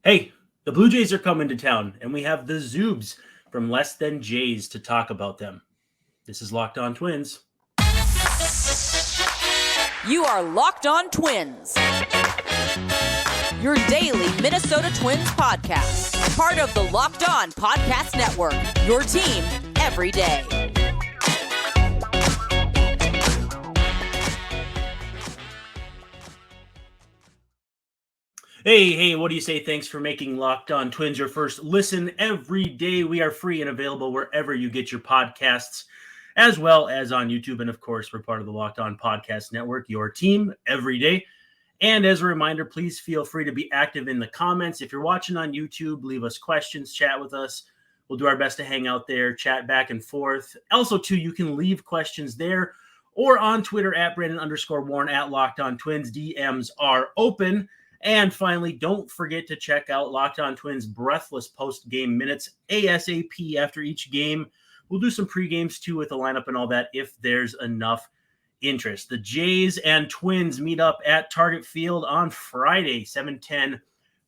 Hey, the Blue Jays are coming to town, and we have the Zubes from Less Than Jays to talk about them. This is Locked On Twins. You are Locked On Twins, your daily Minnesota Twins podcast. Part of the Locked On Podcast Network, your team every day. Hey, what do you say? Thanks for making Locked On Twins your first listen every day. We are free and available wherever you get your podcasts, as well as on YouTube. And of course, we're part of the Locked On Podcast Network, your team every day. And as a reminder, please feel free to be active in the comments. If you're watching on YouTube, leave us questions, chat with us. We'll do our best to hang out there, chat back and forth. Also, too, you can leave questions there or on Twitter at Brandon_Warren at Locked On Twins. DMs are open. And finally, don't forget to check out Locked On Twins breathless post-game minutes ASAP after each game. We'll do some pre-games too with the lineup and all that if there's enough interest. The Jays and Twins meet up at Target Field on Friday, 7:10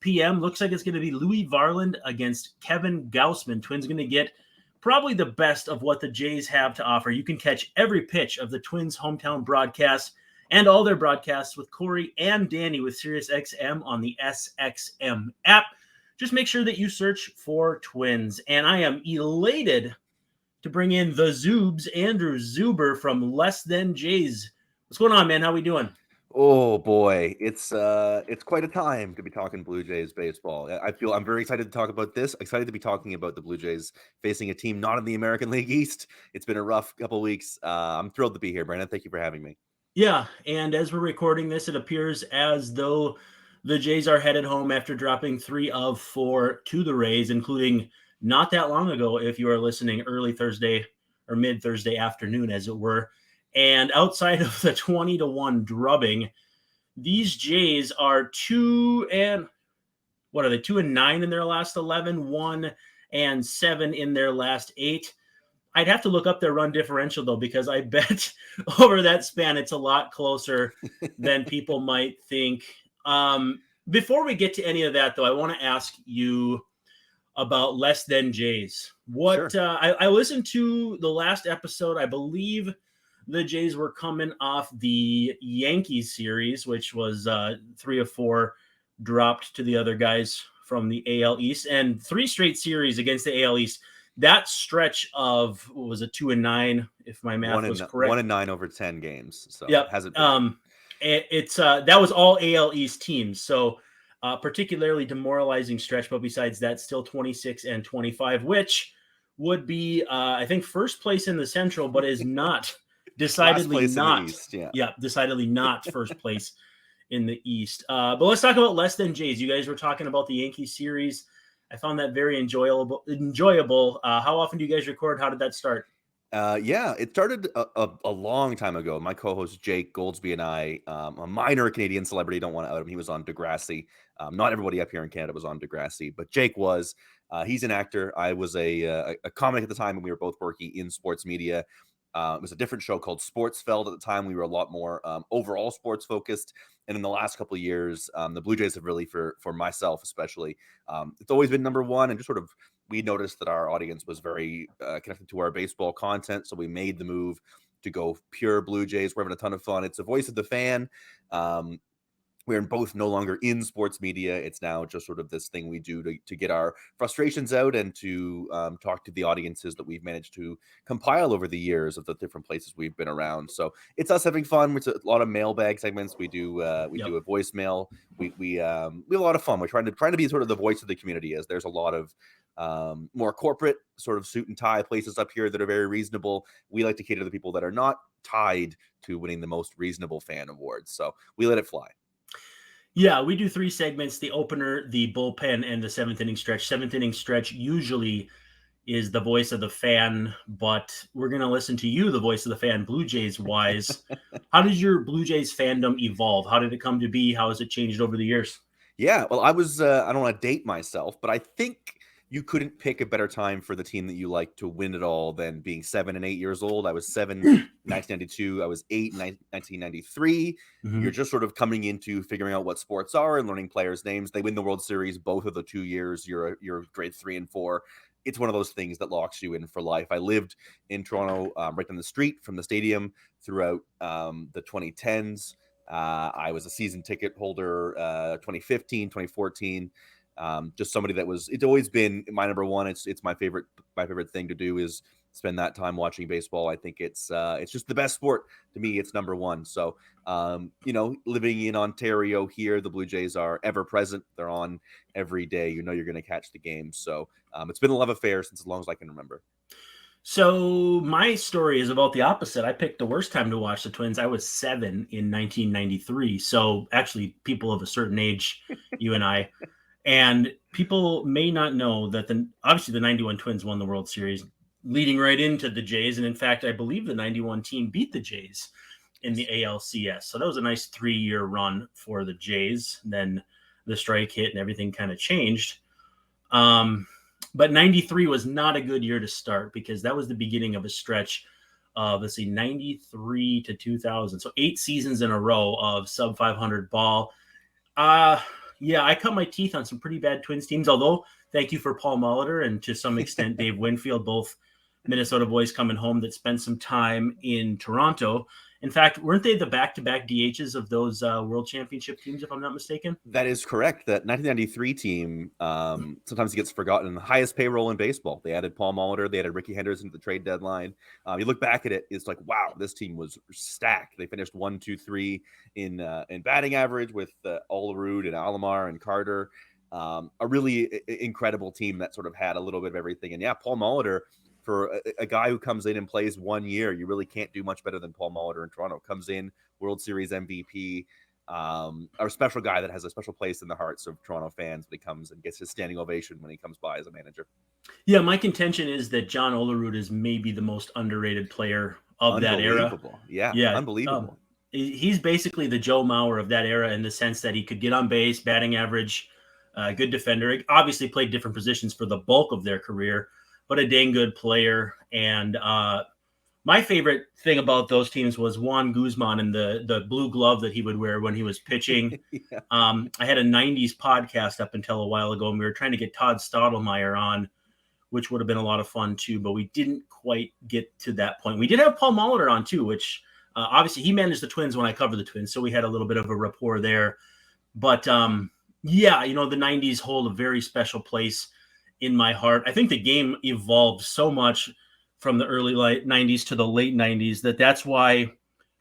p.m. Looks like it's going to be Louis Varland against Kevin Gausman. Twins going to get probably the best of what the Jays have to offer. You can catch every pitch of the Twins' hometown broadcast and all their broadcasts with Corey and Danny with SiriusXM on the SXM app. Just make sure that you search for Twins. And I am elated to bring in the Zubes, Andrew Zuber from Less Than Jays. What's going on, man? How we doing? Oh boy, it's quite a time to be talking Blue Jays baseball. I'm very excited to talk about this. Excited to be talking about the Blue Jays facing a team not in the American League East. It's been a rough couple of weeks. I'm thrilled to be here, Brandon. Thank you for having me. Yeah, and as we're recording this, it appears as though the Jays are headed home after dropping 3 of 4 to the Rays, including not that long ago, if you are listening, early Thursday or mid-Thursday afternoon, as it were. And outside of the 20-1 drubbing, these Jays are 2-9 in their last 11, 1-7 in their last 8. I'd have to look up their run differential, though, because I bet over that span it's a lot closer than people might think. Before we get to any of that, though, I want to ask you about Less Than Jays. Sure. I listened to the last episode. I believe the Jays were coming off the Yankees series, which was 3 of 4 dropped to the other guys from the AL East, and 3 straight series against the AL East. That stretch of, what was it, 2-9, if my math was correct. 1-9 over 10 games. So yep. Hasn't been. That was all AL East teams. So particularly demoralizing stretch, but besides that, still 26-25, which would be, I think, first place in the Central, but is not decidedly not. East, yeah, decidedly not first place in the East. But let's talk about Less Than Jays. You guys were talking about the Yankees series. I found that very enjoyable. How often do you guys record? How did that start? It started a long time ago. My co-host Jake Goldsby and I, a minor Canadian celebrity, don't want to out him. He was on Degrassi. Not everybody up here in Canada was on Degrassi, but Jake was. He's an actor. I was a comic at the time, and we were both working in sports media. It was a different show called Sportsfeld at the time. We were a lot more overall sports focused. And in the last couple of years, the Blue Jays have really, for myself especially, it's always been number one. And just sort of, we noticed that our audience was very connected to our baseball content. So we made the move to go pure Blue Jays. We're having a ton of fun. It's the voice of the fan. We're both no longer in sports media. It's now just sort of this thing we do to get our frustrations out and to talk to the audiences that we've managed to compile over the years of the different places we've been around. So it's us having fun. It's a lot of mailbag segments. We do do a voicemail. We have a lot of fun. We're trying to be sort of the voice of the community, as there's a lot of more corporate sort of suit and tie places up here that are very reasonable. We like to cater to the people that are not tied to winning the most reasonable fan awards. So we let it fly. Yeah, we do 3 segments: the opener, the bullpen, and the 7th inning stretch. 7th inning stretch usually is the voice of the fan, but we're going to listen to you, the voice of the fan, Blue Jays wise. How did your Blue Jays fandom evolve? How did it come to be? How has it changed over the years? Yeah, well, I don't want to date myself, but I think you couldn't pick a better time for the team that you like to win it all than being 7 and 8 years old. I was 7 in 1992. I was 8 in 1993. You're just sort of coming into figuring out what sports are and learning players' names. They win the World Series both of the 2 years. You're grade 3 and 4. It's one of those things that locks you in for life. I lived in Toronto, right down the street from the stadium throughout the 2010s. I was a season ticket holder 2015, 2014. Just somebody that it's always been my number one. It's my favorite thing to do is spend that time watching baseball. I think it's just the best sport to me. It's number one. So, living in Ontario here, the Blue Jays are ever present. They're on every day. You're going to catch the game. So it's been a love affair since as long as I can remember. So my story is about the opposite. I picked the worst time to watch the Twins. I was 7 in 1993. So actually people of a certain age, you and I. And people may not know that obviously the 91 Twins won the World Series, leading right into the Jays. And in fact, I believe the 91 team beat the Jays in the ALCS. So that was a nice 3-year run for the Jays. Then the strike hit and everything kind of changed. But 93 was not a good year to start because that was the beginning of a stretch of, 93 to 2000. So 8 seasons in a row of sub 500 ball. Yeah, I cut my teeth on some pretty bad Twins teams, although thank you for Paul Molitor and to some extent Dave Winfield, both Minnesota boys coming home that spent some time in Toronto. In fact, weren't they the back-to-back DHs of those World Championship teams, if I'm not mistaken? That is correct. That 1993 team sometimes gets forgotten. The highest payroll in baseball. They added Paul Molitor. They added Ricky Henderson to the trade deadline. You look back at it, it's like, wow, this team was stacked. They finished 1, 2, 3 in batting average with Olerud and Alomar and Carter. A really incredible team that sort of had a little bit of everything. And yeah, Paul Molitor, for a guy who comes in and plays 1 year, you really can't do much better than Paul Molitor in Toronto. Comes in, World Series MVP, a special guy that has a special place in the hearts of Toronto fans when he comes and gets his standing ovation when he comes by as a manager. Yeah, my contention is that John Olerud is maybe the most underrated player of that era. Yeah, unbelievable. He's basically the Joe Mauer of that era in the sense that he could get on base, batting average, good defender. Obviously played different positions for the bulk of their career, but a dang good player. And my favorite thing about those teams was Juan Guzman and the blue glove that he would wear when he was pitching. Yeah. I had a 90s podcast up until a while ago, and we were trying to get Todd Stottlemyre on, which would have been a lot of fun too, but we didn't quite get to that point. We did have Paul Molitor on too, which obviously he managed the Twins when I covered the Twins, so we had a little bit of a rapport there. But yeah, the 90s hold a very special place in my heart. I think the game evolved so much from the early 90s to the late 90s that's why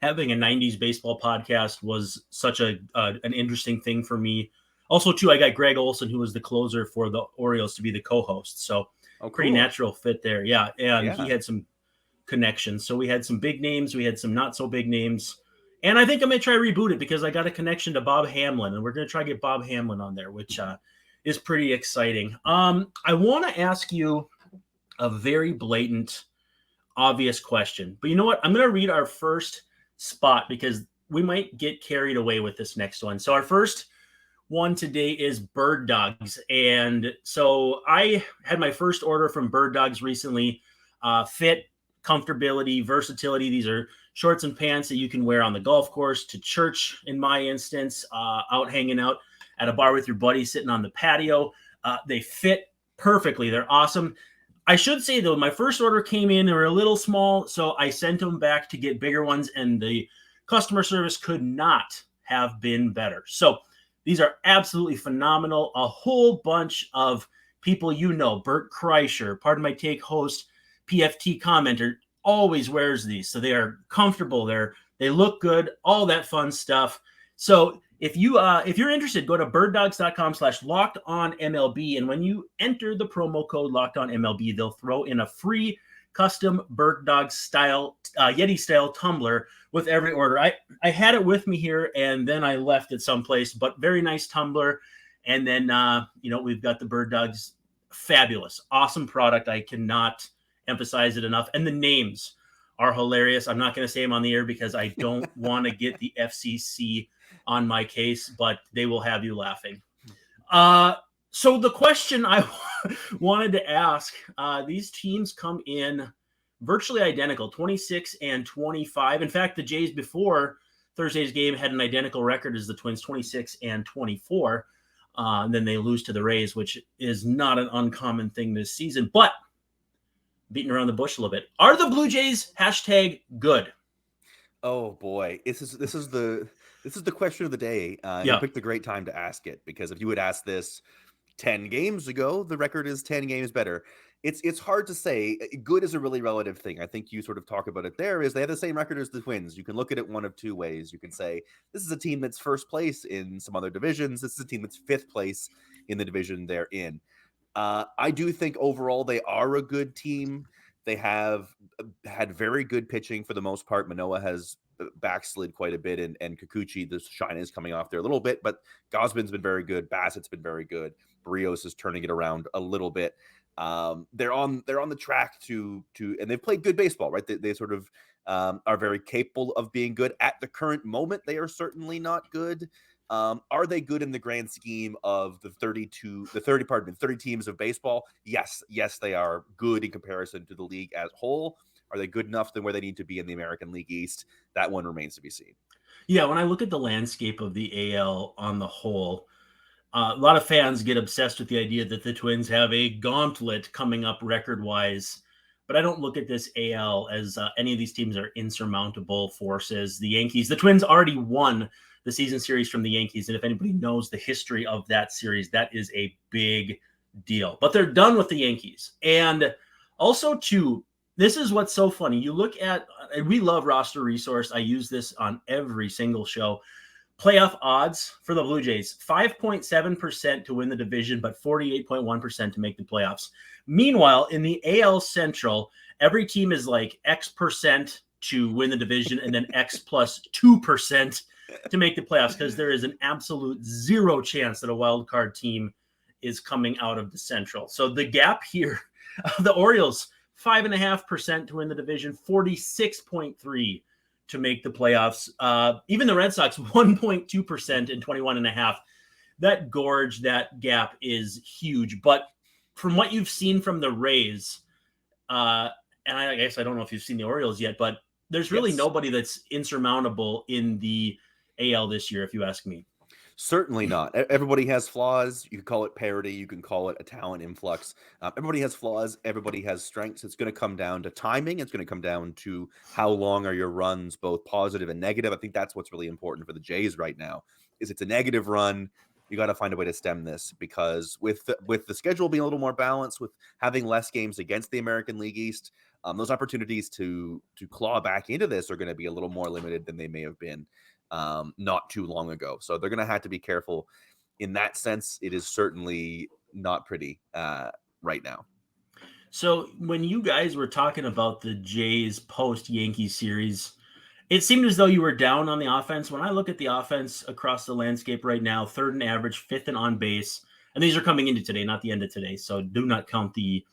having a 90s baseball podcast was such an interesting thing for me. Also, too, I got Greg Olson, who was the closer for the Orioles, to be the co-host. So pretty natural fit there. Yeah. And he had some connections. So we had some big names. We had some not so big names. And I think I'm going to try to reboot it because I got a connection to Bob Hamlin, and we're going to try to get Bob Hamlin on there, which is pretty exciting. I want to ask you a very blatant, obvious question, but you know what? I'm going to read our first spot because we might get carried away with this next one. So our first one today is Birddogs. And so I had my first order from Birddogs recently. Fit, comfortability, versatility. These are shorts and pants that you can wear on the golf course, to church, in my instance, out hanging out at a bar with your buddy, sitting on the patio. They fit perfectly. They're awesome. I should say, though, my first order came in, they were a little small, so I sent them back to get bigger ones, and the customer service could not have been better. So these are absolutely phenomenal. A whole bunch of people Bert Kreischer, Pardon My Take host, PFT commenter, always wears these. So they are comfortable. They look good, all that fun stuff. So if you're interested, go to birddogs.com/lockedonmlb. And when you enter the promo code lockedonmlb, they'll throw in a free custom Birddogs style, Yeti style tumbler with every order. I had it with me here and then I left it someplace, but very nice tumbler. And then, we've got the Birddogs, fabulous, awesome product. I cannot emphasize it enough. And the names are hilarious. I'm not going to say them on the air because I don't want to get the FCC on my case, but they will have you laughing. So the question I wanted to ask, these teams come in virtually identical, 26 and 25. In fact, the Jays before Thursday's game had an identical record as the Twins, 26 and 24. And then they lose to the Rays, which is not an uncommon thing this season. But beating around the bush a little bit, are the Blue Jays #good? Oh boy, this is the question of the day. You picked a great time to ask it, because if you would ask this 10 games ago, the record is 10 games better. It's hard to say. Good is a really relative thing. I think you sort of talk about it there, is they have the same record as the Twins. You can look at it one of two ways. You can say this is a team that's first place in some other divisions. This is a team that's fifth place in the division they're in. I do think overall they are a good team. They have had very good pitching for the most part. Manoah has backslid quite a bit, and Kikuchi, the shine is coming off there a little bit, but Gosman's been very good. Bassett's been very good. Berrios is turning it around a little bit. They're on the track to and they've played good baseball, right? They sort of are very capable of being good. At the current moment, they are certainly not good. Are they good in the grand scheme of the 30 teams of baseball? Yes, they are good in comparison to the league as a whole. Are they good enough than where they need to be in the American League East? That one remains to be seen. Yeah, when I look at the landscape of the AL on the whole, a lot of fans get obsessed with the idea that the Twins have a gauntlet coming up record-wise, but I don't look at this AL as any of these teams are insurmountable forces. The Yankees, the Twins already won the season series from the Yankees, and if anybody knows the history of that series, that is a big deal. But they're done with the Yankees. And also, too, this is what's so funny. You look at, we love Roster Resource. I use this on every single show. Playoff odds for the Blue Jays, 5.7% to win the division, but 48.1% to make the playoffs. Meanwhile, in the AL Central, every team is like X% to win the division and then X plus 2% to make the playoffs, because there is an absolute zero chance that a wild card team is coming out of the Central. So the gap here, the Orioles, 5.5% to win the division, 46.3% to make the playoffs. Even the Red Sox, 1.2% and 21.5%. That gorge, that gap is huge. But from what you've seen from the Rays, and I guess I don't know if you've seen the Orioles yet, but there's really nobody that's insurmountable in the AL this year, if you ask me. Certainly not. Everybody has flaws. You can call it parity. You can call it a talent influx. Everybody has flaws. Everybody has strengths. It's going to come down to timing. It's going to come down to how long are your runs, both positive and negative. I think that's what's really important for the Jays right now. Is it's a negative run, you got to find a way to stem this, because with the schedule being a little more balanced, with having less games against the American League East, those opportunities to claw back into this are going to be a little more limited than they may have been not too long ago. So they're going to have to be careful in that sense. It is certainly not pretty right now. So when you guys were talking about the Jays post-Yankees series, it seemed as though you were down on the offense. When I look at the offense across the landscape right now, third in average, fifth in on base, and these are coming into today, not the end of today, so do not count the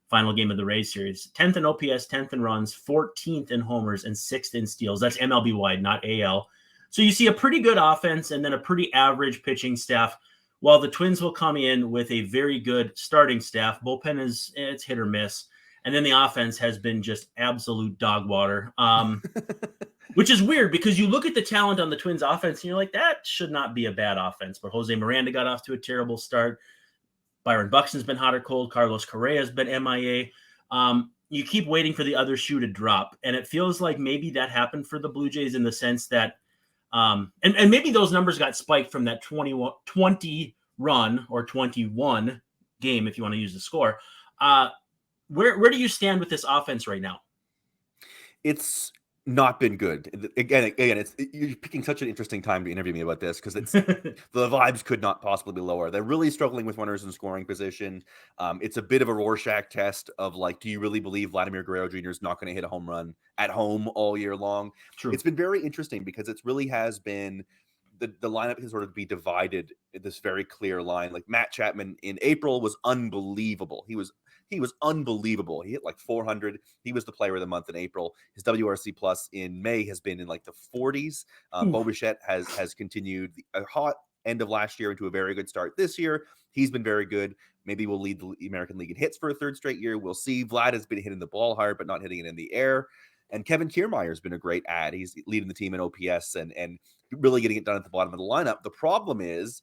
final game of the Rays series. 10th in OPS, 10th in runs, 14th in homers, and 6th in steals. That's MLB wide, not AL. So you see a pretty good offense and then a pretty average pitching staff, while the Twins will come in with a very good starting staff. Bullpen it's hit or miss. And then the offense has been just absolute dog water, which is weird, because you look at the talent on the Twins offense and you're like, that should not be a bad offense. But Jose Miranda got off to a terrible start. Byron Buxton's been hot or cold. Carlos Correa's been MIA. You keep waiting for the other shoe to drop. And it feels like maybe that happened for the Blue Jays, in the sense that and maybe those numbers got spiked from that 20 run or 21 game, if you want to use the score. Where do you stand with this offense right now? It's not been good. Again, you're picking such an interesting time to interview me about this, because it's the vibes could not possibly be lower. They're really struggling with runners in scoring position. It's a bit of a Rorschach test of like, do you really believe Vladimir Guerrero Jr. is not going to hit a home run at home all year long? True. It's been very interesting, because it really has been the lineup has sort of be divided in this very clear line. Like Matt Chapman in April was unbelievable. He was unbelievable. He hit like 400. He was the player of the month in April. His WRC plus in May has been in like the 40s. Bo Bichette has continued a hot end of last year into a very good start this year. He's been very good. Maybe we'll lead the American League in hits for a third straight year. We'll see. Vlad has been hitting the ball hard, but not hitting it in the air. And Kevin Kiermaier has been a great add. He's leading the team in OPS and really getting it done at the bottom of the lineup. The problem is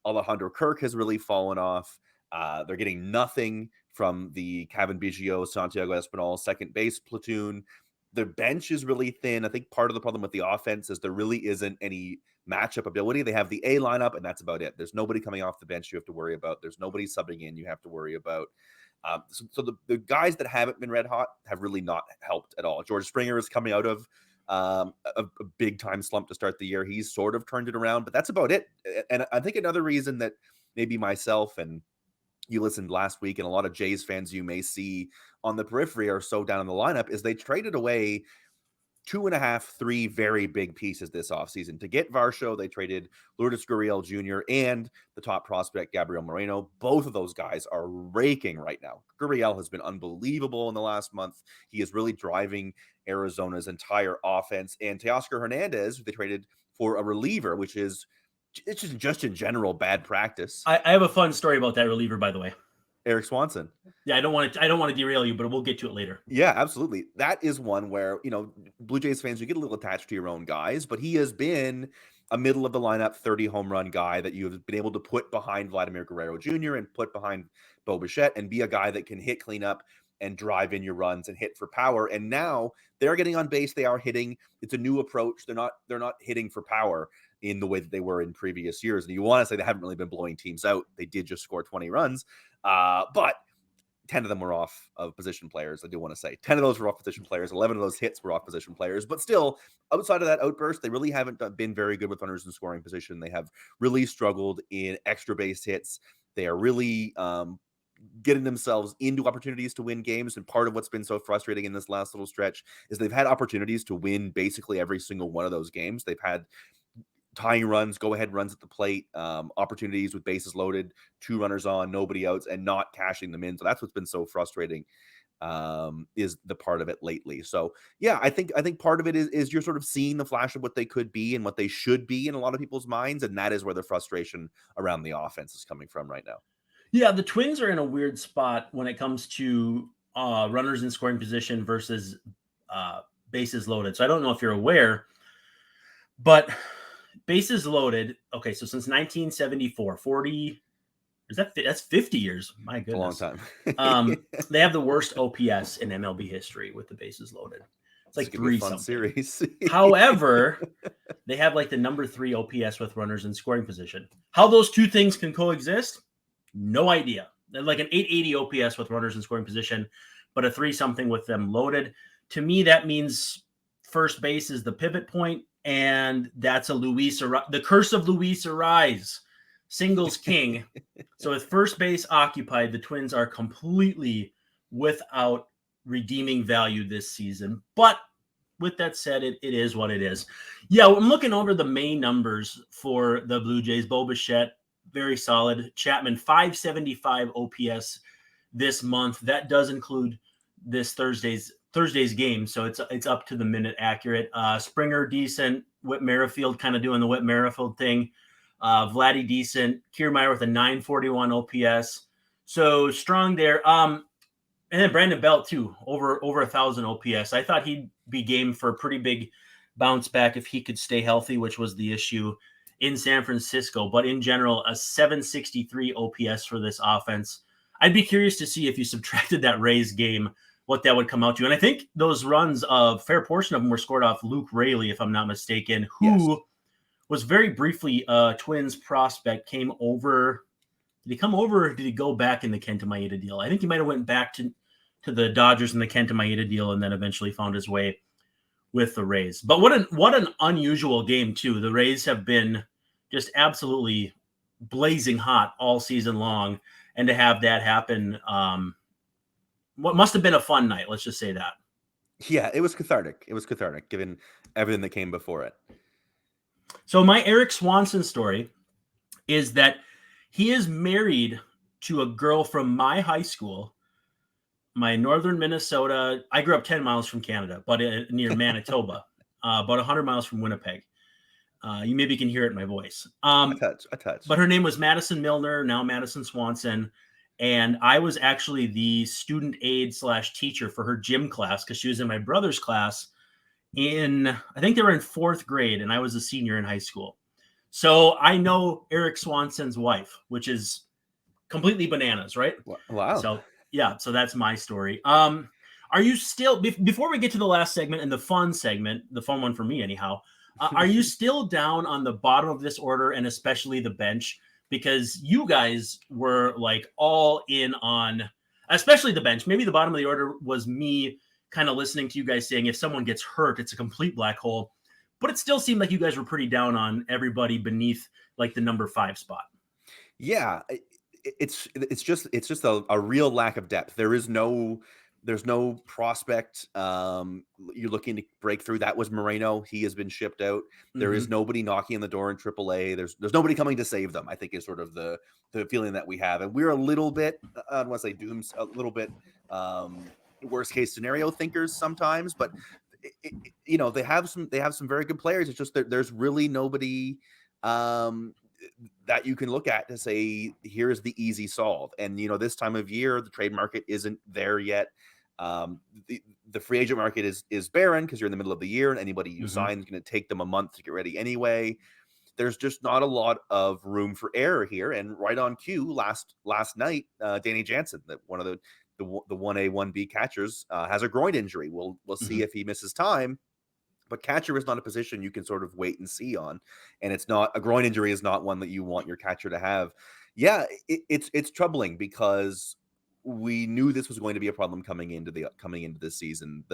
Alejandro Kirk has really fallen off. They're getting nothing from the Kevin Biggio, Santiago Espinal second base platoon. The bench is really thin. I think part of the problem with the offense is there really isn't any matchup ability. They have the A lineup, and that's about it. There's nobody coming off the bench you have to worry about. There's nobody subbing in you have to worry about. So the guys that haven't been red hot have really not helped at all. George Springer is coming out of a big time slump to start the year. He's sort of turned it around, but that's about it. And I think another reason that maybe myself and you listened last week and a lot of Jays fans you may see on the periphery are so down in the lineup is they traded away 2.5, 3 very big pieces this offseason. To get Varsho, they traded Lourdes Gurriel Jr. and the top prospect, Gabriel Moreno. Both of those guys are raking right now. Gurriel has been unbelievable in the last month. He is really driving Arizona's entire offense. And Teoscar Hernandez, who they traded for a reliever, which is it's just in general bad practice. I have a fun story about that reliever, by the way. Eric Swanson. Yeah, I don't want to derail you, but we'll get to it later. Yeah, absolutely. That is one where, Blue Jays fans, you get a little attached to your own guys, but he has been a middle of the lineup 30 home run guy that you have been able to put behind Vladimir Guerrero Jr. and put behind Bo Bichette and be a guy that can hit cleanup and drive in your runs and hit for power. And now they're getting on base. They are hitting. It's a new approach. They're not hitting for power in the way that they were in previous years. And you want to say they haven't really been blowing teams out. They did just score 20 runs, but 10 of them were off of position players. I do want to say 10 of those were off position players. 11 of those hits were off position players, but still outside of that outburst, they really haven't been very good with runners in scoring position. They have really struggled in extra base hits. They are really, getting themselves into opportunities to win games. And part of what's been so frustrating in this last little stretch is they've had opportunities to win basically every single one of those games. They've had tying runs, go ahead runs at the plate, opportunities with bases loaded, 2 runners on, nobody outs, and not cashing them in. So that's what's been so frustrating, is the part of it lately. So yeah, I think part of it is you're sort of seeing the flash of what they could be and what they should be in a lot of people's minds. And that is where the frustration around the offense is coming from right now. Yeah, the Twins are in a weird spot when it comes to runners in scoring position versus bases loaded. So I don't know if you're aware, but bases loaded. Okay, so since 1974, that's 50 years. My goodness, a long time. They have the worst OPS in MLB history with the bases loaded. It's like 3 fun series. However, they have like the number 3 OPS with runners in scoring position. How those two things can coexist? No idea. They're like an 880 OPS with runners in scoring position, but a 3-something with them loaded. To me, that means first base is the pivot point, and that's the curse of Luis Ariz, singles king. So with first base occupied, the Twins are completely without redeeming value this season. But with that said, it is what it is. Yeah, I'm looking over the main numbers for the Blue Jays. Bo Bichette, very solid. Chapman, 575 OPS this month. That does include this Thursday's game, so it's up to the minute accurate. Springer, decent. Whit Merrifield kind of doing the Whit Merrifield thing. Vladdy, decent. Kiermaier with a 941 OPS. So strong there. And then Brandon Belt, too, over 1,000 OPS. I thought he'd be game for a pretty big bounce back if he could stay healthy, which was the issue in San Francisco. But in general, a 763 OPS for this offense. I'd be curious to see if you subtracted that Rays game, what that would come out to. And I think those runs, a fair portion of them were scored off Luke Raley, if I'm not mistaken, who was very briefly a Twins prospect, came over. Did he come over or did he go back in the Kenta Maeda deal? I think he might have went back to the Dodgers in the Kenta Maeda deal and then eventually found his way with the Rays. But what an unusual game, too. The Rays have been just absolutely blazing hot all season long. And to have that happen, what must have been a fun night. Let's just say that. Yeah, it was cathartic. Given everything that came before it. So my Eric Swanson story is that he is married to a girl from my high school, my northern Minnesota. I grew up 10 miles from Canada, but near Manitoba, about 100 miles from Winnipeg. You maybe can hear it in my voice. A touch. But her name was Madison Milner, now Madison Swanson. And I was actually the student aide / teacher for her gym class because she was in my brother's class I think they were in 4th grade, and I was a senior in high school. So I know Eric Swanson's wife, which is completely bananas, right? Wow. So yeah, so that's my story. Are you still, before we get to the last segment and the fun segment, the fun one for me anyhow, are you still down on the bottom of this order and especially the bench? Because you guys were like all in on, especially the bench. Maybe the bottom of the order was me kind of listening to you guys saying if someone gets hurt, it's a complete black hole. But it still seemed like you guys were pretty down on everybody beneath like the number 5 spot. Yeah, it's just a real lack of depth. There's no prospect you're looking to break through. That was Moreno. He has been shipped out. There is nobody knocking on the door in AAA. There's nobody coming to save them, I think, is sort of the feeling that we have. And we're a little bit, I don't want to say dooms, a little bit worst case scenario thinkers sometimes, but they have some very good players. It's just that there's really nobody that you can look at to say, here's the easy solve. And, this time of year, the trade market isn't there yet. The free agent market is barren because you're in the middle of the year, and anybody you sign is going to take them a month to get ready anyway. There's just not a lot of room for error here. And right on cue, last night, Danny Jansen, one of the 1A, 1B catchers, has a groin injury. We'll see if he misses time. But catcher is not a position you can sort of wait and see on. And it's not, a groin injury is not one that you want your catcher to have. Yeah, it's troubling because we knew this was going to be a problem coming into this season.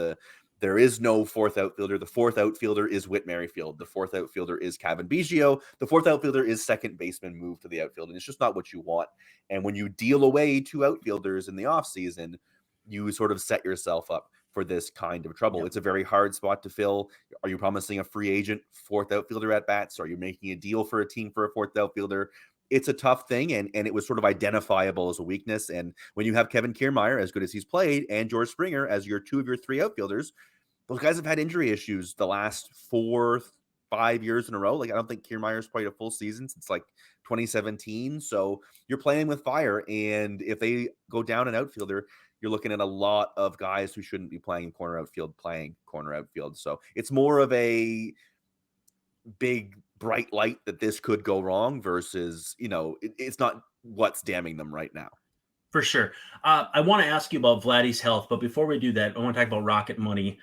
There is no 4th outfielder. The 4th outfielder is Whit Merrifield. The 4th outfielder is Cavan Biggio. The 4th outfielder is second baseman moved to the outfield. And it's just not what you want. And when you deal away 2 outfielders in the offseason, you sort of set yourself up for this kind of trouble. Yep. It's a very hard spot to fill. Are you promising a free agent 4th outfielder at bats? Are you making a deal for a team for a 4th outfielder? It's a tough thing, and it was sort of identifiable as a weakness. And when you have Kevin Kiermaier, as good as he's played, and George Springer as your 2 of your 3 outfielders, those guys have had injury issues the last 4-5 years in a row. Like, I don't think Kiermaier's played a full season since like 2017. So you're playing with fire, and if they go down an outfielder, you're looking at a lot of guys who shouldn't be playing corner outfield playing corner outfield. So it's more of a big bright light that this could go wrong versus, it's not what's damning them right now. For sure. I want to ask you about Vladdy's health, but before we do that, I want to talk about RocketMoney.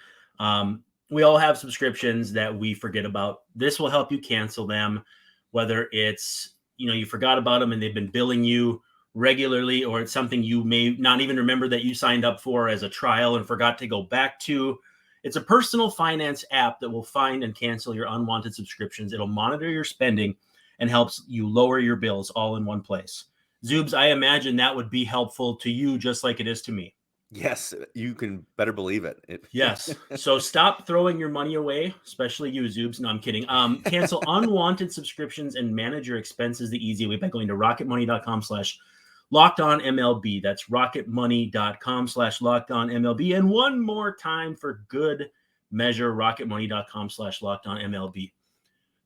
We all have subscriptions that we forget about. This will help you cancel them, whether it's, you forgot about them and they've been billing you regularly, or it's something you may not even remember that you signed up for as a trial and forgot to go back to. It's a personal finance app that will find and cancel your unwanted subscriptions. It'll monitor your spending and helps you lower your bills all in one place. Zubes, I imagine that would be helpful to you just like it is to me. Yes, you can better believe it. Yes. So stop throwing your money away, especially you, Zubes. No, I'm kidding. Cancel unwanted subscriptions and manage your expenses the easy way by going to rocketmoney.com/LockedOnMLB. That's rocketmoney.com/LockedOnMLB. And one more time for good measure, rocketmoney.com/LockedOnMLB.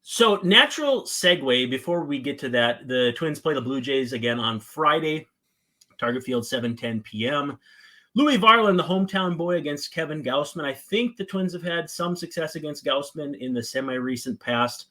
So natural segue before we get to that, the Twins play the Blue Jays again on Friday, Target Field, 7:10 p.m. Louis Varland, the hometown boy, against Kevin Gausman. I think the Twins have had some success against Gausman in the semi-recent past,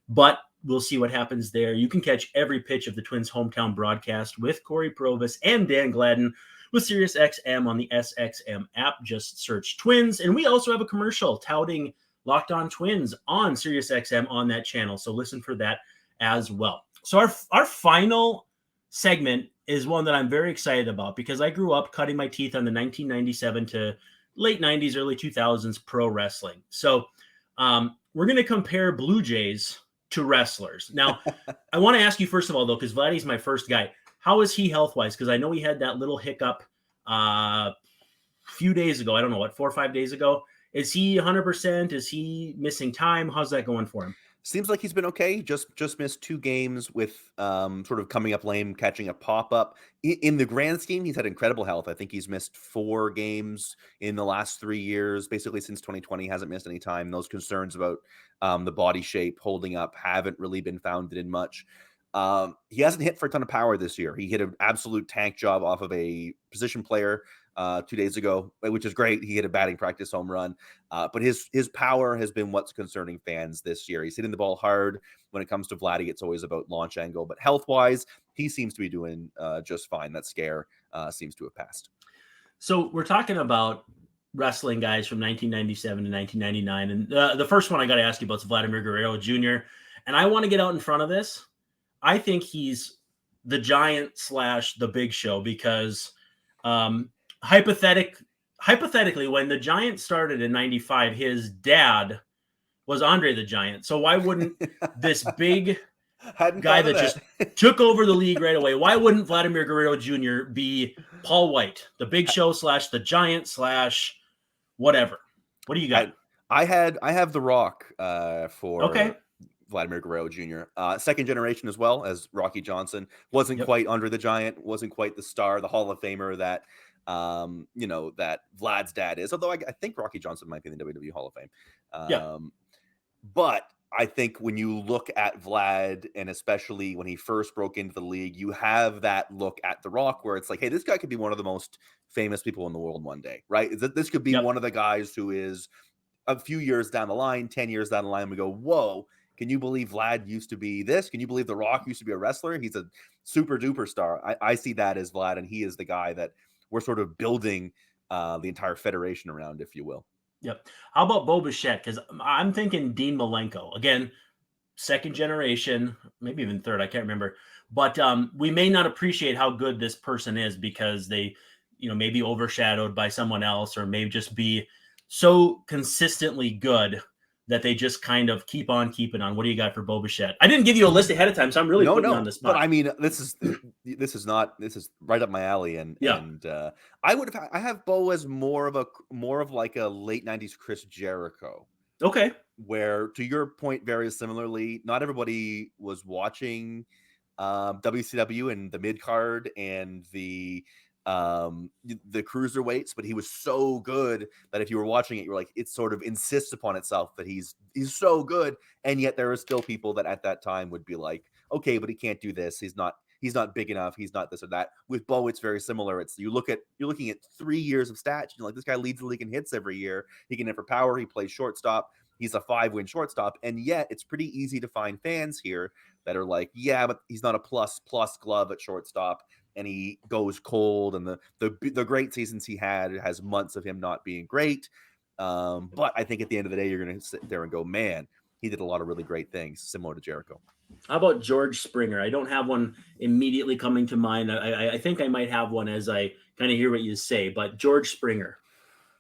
but we'll see what happens there. You can catch every pitch of the Twins' hometown broadcast with Corey Provis and Dan Gladden with SiriusXM on the SXM app. Just search Twins. And we also have a commercial touting Locked On Twins on SiriusXM on that channel. So listen for that as well. So our final segment is one that I'm very excited about because I grew up cutting my teeth on the 1997 to late 90s, early 2000s pro wrestling. So we're going to compare Blue Jays to wrestlers. Now, I want to ask you first of all, though, because Vladdy's my first guy. How is he health-wise? Because I know he had that little hiccup a few days ago. I don't know, 4 or 5 days ago. Is he 100%? Is he missing time? How's that going for him? Seems like he's been okay. Just missed 2 games with sort of coming up lame, catching a pop up. In the grand scheme, he's had incredible health. I think he's missed 4 games in the last 3 years, basically since 2020. Hasn't missed any time. Those concerns about the body shape holding up haven't really been founded in much. He hasn't hit for a ton of power this year. He hit an absolute tank job off of a position player 2 days ago, which is great. He hit a batting practice home run. But his power has been what's concerning fans this year. He's hitting the ball hard. When it comes to Vladdy, it's always about launch angle. But health-wise, he seems to be doing just fine. That scare seems to have passed. So we're talking about wrestling guys from 1997 to 1999. And the first one I got to ask you about is Vladimir Guerrero Jr. And I want to get out in front of this. I think he's the Giant / the Big Show because hypothetically, when the Giant started in 95, his dad was Andre the Giant. So why wouldn't this big guy that just took over the league right away, why wouldn't Vladimir Guerrero Jr. be Paul White, the Big Show / the Giant / whatever? What do you got? I have The Rock for okay. Vladimir Guerrero Jr. Second generation as well as Rocky Johnson. Wasn't quite Andre the Giant, wasn't quite the star, the Hall of Famer that that Vlad's dad is. Although I think Rocky Johnson might be in the WWE Hall of Fame. But I think when you look at Vlad, and especially when he first broke into the league, you have that look at The Rock where it's like, hey, this guy could be one of the most famous people in the world one day, right? This could be one of the guys who is a few years down the line, 10 years down the line, we go, whoa, can you believe Vlad used to be this? Can you believe The Rock used to be a wrestler? He's a super duper star. I see that as Vlad, and he is the guy that we're sort of building the entire federation around, if you will. Yep. How about Bo Bichette? Because I'm thinking Dean Malenko. Again, second generation, maybe even third. I can't remember. But we may not appreciate how good this person is because they, may be overshadowed by someone else or may just be so consistently good that they just kind of keep on keeping on. What do you got for Bo Bichette? I didn't give you a list ahead of time, so I'm really putting you on the spot. But I mean, this is right up my alley, and I have Bo as more of like a late 90s Chris Jericho. Okay. Where, to your point, very similarly, not everybody was watching WCW and the mid card and the cruiserweights, but he was so good that if you were watching it, you were like, it sort of insists upon itself that he's so good. And yet there are still people that at that time would be like, okay, but he can't do this. He's not big enough. He's not this or that. With Bo, it's very similar. It's you're looking at 3 years of stats. You're like, this guy leads the league in hits every year. He can hit for power. He plays shortstop. He's a 5-win shortstop. And yet it's pretty easy to find fans here that are like, yeah, but he's not a plus glove at shortstop. And he goes cold, and the great seasons he had has months of him not being great. But I think at the end of the day, you're going to sit there and go, man, he did a lot of really great things, similar to Jericho. How about George Springer? I don't have one immediately coming to mind. I think I might have one as I kind of hear what you say, but George Springer.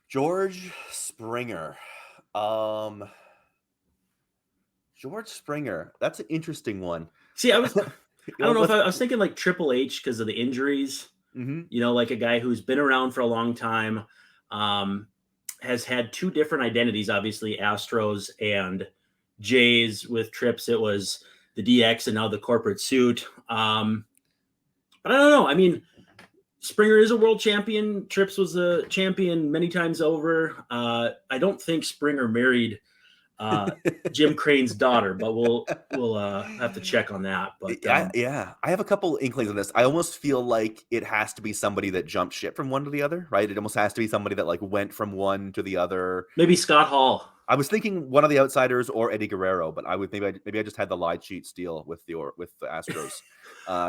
George Springer. That's an interesting one. See, I don't know if I was thinking like Triple H because of the injuries, like a guy who's been around for a long time, has had 2 different identities, obviously Astros and Jays. With Trips, it was the DX and now the corporate suit. But I don't know. I mean, Springer is a world champion. Trips was a champion many times over. I don't think Springer married Jim Crane's daughter, but we'll have to check on that. But I have a couple inklings on this. I almost feel like it has to be somebody that jumped ship from one to the other, right? It almost has to be somebody that like went from one to the other. Maybe Scott Hall. I was thinking one of the outsiders or Eddie Guerrero, but I would maybe I just had the lied sheet steal with the Astros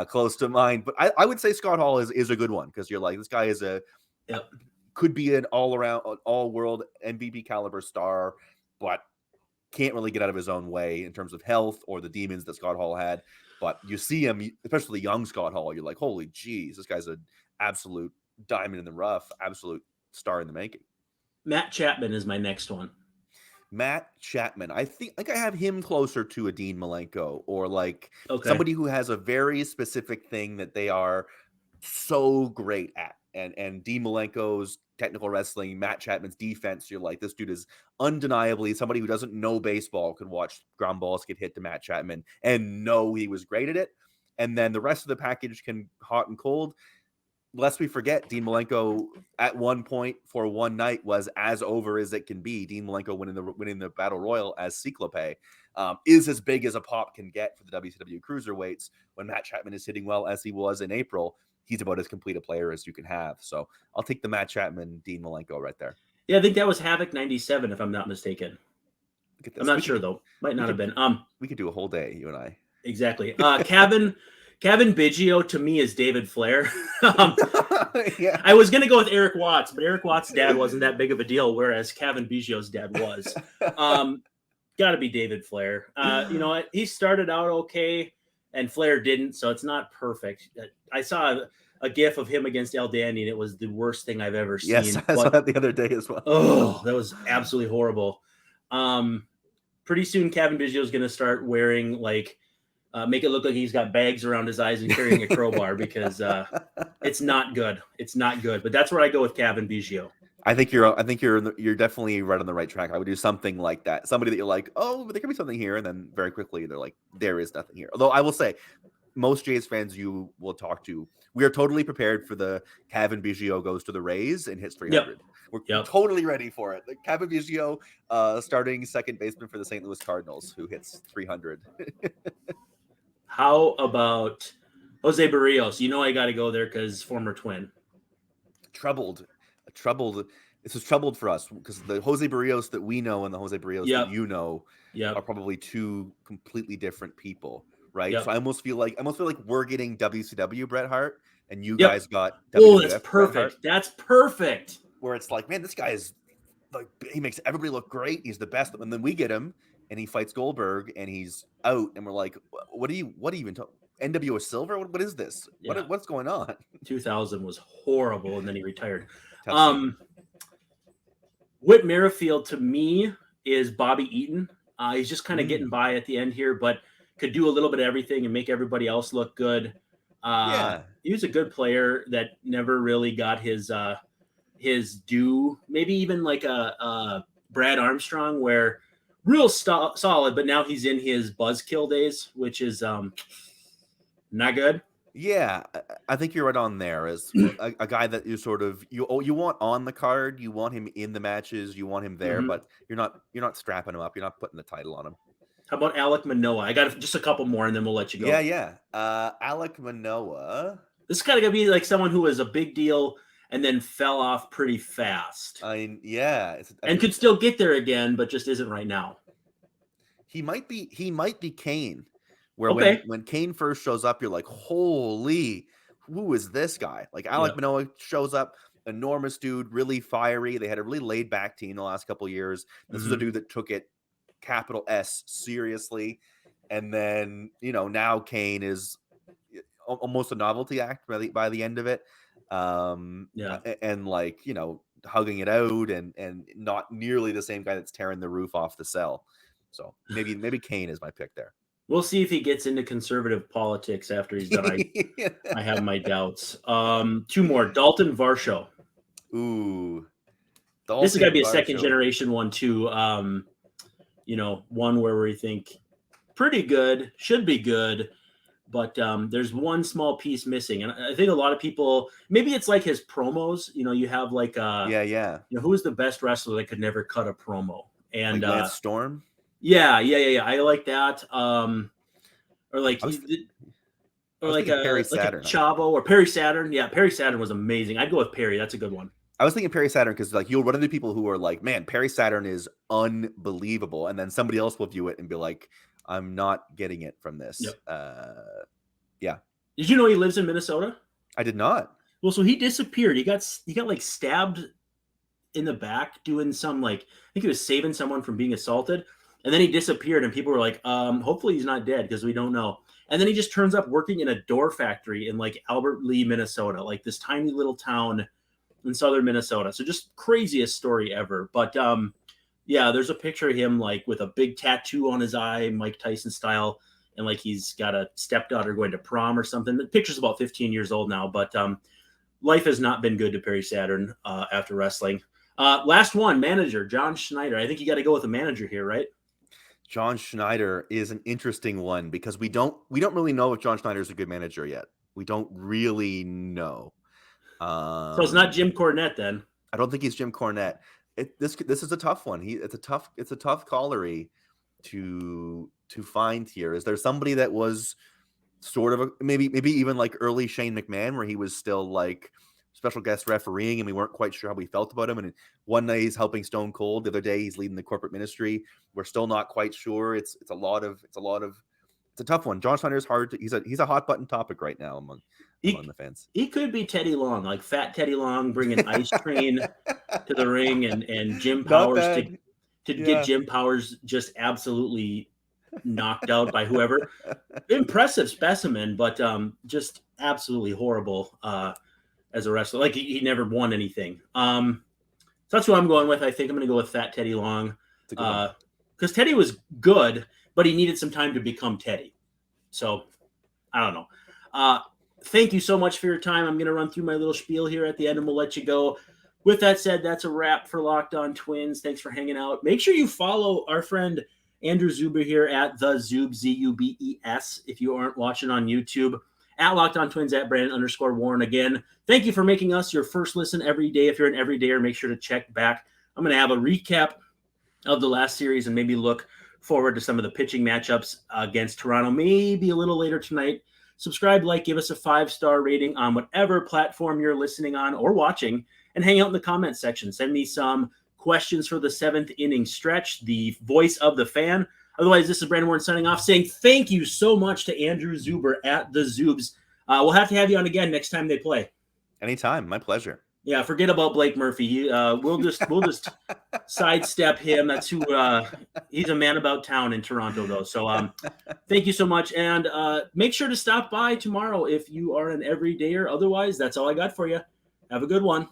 close to mind. But I would say Scott Hall is a good one because you're like, this guy is could be an all world MVP caliber star, but can't really get out of his own way in terms of health or the demons that Scott Hall had. But you see him, especially young Scott Hall, you're like, holy geez, this guy's an absolute diamond in the rough, absolute star in the making. Matt Chapman is my next one. Matt Chapman. I think I have him closer to a Dean Malenko or like somebody who has a very specific thing that they are so great at. and Dean Malenko's technical wrestling, Matt Chapman's defense, you're like, this dude is undeniably somebody who doesn't know baseball could watch ground balls get hit to Matt Chapman and know he was great at it. And then the rest of the package can hot and cold. Lest we forget, Dean Malenko at one point for one night was as over as it can be. Dean Malenko winning the Battle Royal as Cyclope is as big as a pop can get for the WCW cruiserweights. When Matt Chapman is hitting well as he was in April, he's about as complete a player as you can have. So I'll take the Matt Chapman, Dean Malenko right there. Yeah, I think that was Havoc 97, if I'm not mistaken. I'm not sure though. Might not have been. We could do a whole day, you and I. Exactly. Kevin Biggio to me is David Flair. Yeah. I was going to go with Eric Watts, but Eric Watts' dad wasn't that big of a deal, whereas Kevin Biggio's dad was. Got to be David Flair. He started out okay, and Flair didn't, so it's not perfect. I saw a GIF of him against El Dandy, and it was the worst thing I've ever seen. Yes, I saw that the other day as well. Oh, that was absolutely horrible. Pretty soon, Kevin Biggio is going to start wearing make it look like he's got bags around his eyes and carrying a crowbar because it's not good. It's not good. But that's where I go with Kevin Biggio. I think you're definitely right on the right track. I would do something like that. Somebody that you're like, oh, but there could be something here, and then very quickly they're like, there is nothing here. Although I will say, most Jays fans you will talk to, we are totally prepared for the Kevin Biggio goes to the Rays and hits 300. Yep. We're totally ready for it. The Kevin Biggio, starting second baseman for the St. Louis Cardinals, who hits 300. How about Jose Berrios? I got to go there because former Twin. Troubled. This is troubled for us because the Jose Berrios that we know and the Jose Berrios that you know are probably two completely different people, right? So I almost feel like we're getting WCW Bret Hart and you guys got WWF. Oh, that's perfect. That's perfect. Where it's like, man, this guy is like, he makes everybody look great. He's the best, and then we get him. And he fights Goldberg, and he's out, and we're like, "What are you even talking? NWO Silver? What is this? Yeah. What's going on?" 2000 was horrible, and then he retired. Whit Merrifield to me is Bobby Eaton. He's just kind of getting by at the end here, but could do a little bit of everything and make everybody else look good. He was a good player that never really got his due. Maybe even like a Brad Armstrong, where real solid, but now he's in his buzzkill days, which is not good. Yeah, I think you're right on there. As a guy that you sort of you want on the card, you want him in the matches, you want him there, but you're not strapping him up, you're not putting the title on him. How about Alec Manoah? I got just a couple more, and then we'll let you go. Yeah. Alec Manoah. This is gotta be like someone who was a big deal and then fell off pretty fast. And could still get there again, but just isn't right now. He might be Kane, where when Kane first shows up, you're like, holy, who is this guy? Like Alec Manoah shows up, enormous dude, really fiery. They had a really laid back team the last couple of years. This is a dude that took it capital S seriously. And then, now Kane is almost a novelty act by the end of it. And hugging it out and not nearly the same guy that's tearing the roof off the cell. So maybe Kane is my pick there. We'll see if he gets into conservative politics after he's done. I have my doubts. Two more. Dalton Varsho. Ooh. This is got to be a second generation one too. One where we think pretty good, should be good. But there's one small piece missing. And I think a lot of people, maybe it's like his promos. You have like who is the best wrestler that could never cut a promo? And like Lance Storm? Yeah. I like that. Or like Perry Saturn. A Chavo or Perry Saturn. Yeah, Perry Saturn was amazing. I'd go with Perry. That's a good one. I was thinking Perry Saturn because you'll run into people who are like, man, Perry Saturn is unbelievable. And then somebody else will view it and be like, I'm not getting it from this. Yep. Yeah. Did you know he lives in Minnesota? I did not. Well, so he disappeared. He got like stabbed in the back doing some I think he was saving someone from being assaulted. And then he disappeared and people were like, hopefully he's not dead because we don't know. And then he just turns up working in a door factory in Albert Lee, Minnesota, this tiny little town in southern Minnesota. So just craziest story ever. But there's a picture of him with a big tattoo on his eye, Mike Tyson style. And he's got a stepdaughter going to prom or something. The picture's about 15 years old now, but life has not been good to Perry Saturn after wrestling. Last one, manager John Schneider. I think you got to go with a manager here, right? John Schneider is an interesting one because we don't really know if John Schneider is a good manager yet. We don't really know. So it's not Jim Cornette then. I don't think he's Jim Cornette. This is a tough one. It's a tough collery to find here. Is there somebody that was sort of maybe even like early Shane McMahon, where he was still like special guest refereeing and we weren't quite sure how we felt about him? And one night he's helping Stone Cold, the other day he's leading the corporate ministry. We're still not quite sure. It's a tough one. John Schneider's hard. He's a hot button topic right now among the fans. He could be Teddy Long, like fat Teddy Long, bringing Ice Train to the ring, and Jim Powers to get Jim Powers just absolutely knocked out by whoever. Impressive specimen, but just absolutely horrible as a wrestler. Like he never won anything. So that's who I'm going with. I think I'm going to go with fat Teddy Long because Teddy was good, but he needed some time to become Teddy. So I don't know. Thank you so much for your time. I'm going to run through my little spiel here at the end and we'll let you go. With that said, that's a wrap for Locked On Twins. Thanks for hanging out. Make sure you follow our friend Andrew Zuber here at the Zubes, Zubes, if you aren't watching on YouTube, at Locked On Twins, at Brandon_Warren. Again, thank you for making us your first listen every day. If you're an everydayer, make sure to check back. I'm going to have a recap of the last series and maybe look forward to some of the pitching matchups against Toronto, maybe a little later tonight. Subscribe, like, give us a 5-star rating on whatever platform you're listening on or watching, and hang out in the comments section. Send me some questions for the 7th inning stretch, the voice of the fan. Otherwise, this is Brandon Warren signing off, saying thank you so much to Andrew Zuber at the Zubes. We'll have to have you on again next time they play. Anytime, my pleasure. Yeah, forget about Blake Murphy. We'll just sidestep him. That's who. He's a man about town in Toronto, though. So thank you so much, and make sure to stop by tomorrow if you are an everydayer. Otherwise, that's all I got for you. Have a good one.